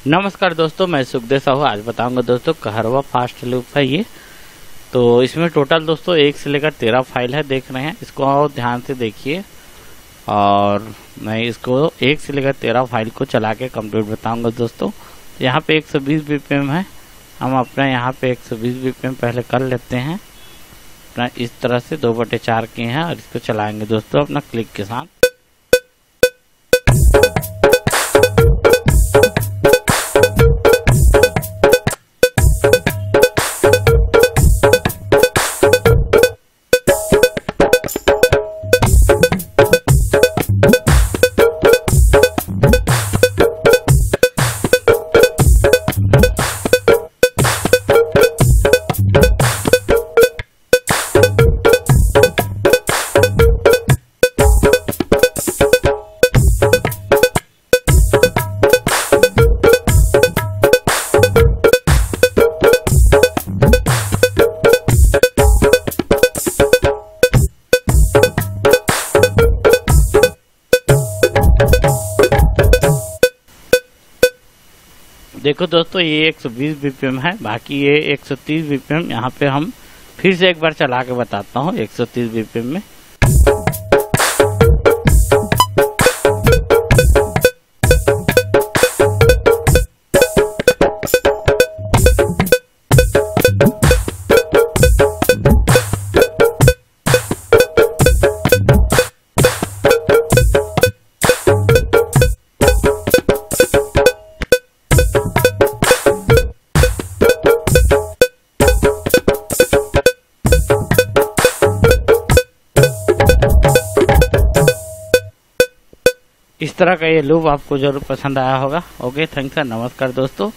नमस्कार दोस्तों, मैं सुखदेव साहू। आज बताऊंगा दोस्तों कहरवा फास्ट लूप है ये। तो इसमें टोटल दोस्तों 1 से लेकर 13 फाइल है, देख रहे हैं। इसको और ध्यान से देखिए और मैं इसको 1 से लेकर 13 फाइल को चला के कंप्लीट बताऊंगा दोस्तों। यहाँ पे 120 BPM है। हम अपना यहाँ पे 120 BPM पहले कर लेते हैं। अपना इस तरह से 2/4 किए हैं और इसको चलाएंगे दोस्तों अपना क्लिक के साथ। देखो दोस्तों, ये 120 BPM है, बाकी ये 130 BPM। यहाँ पे हम फिर से एक बार चला के बताता हूँ 130 BPM में। इस तरह का ये लूप आपको जरूर पसंद आया होगा। ओके, थैंक्स, नमस्कार दोस्तों।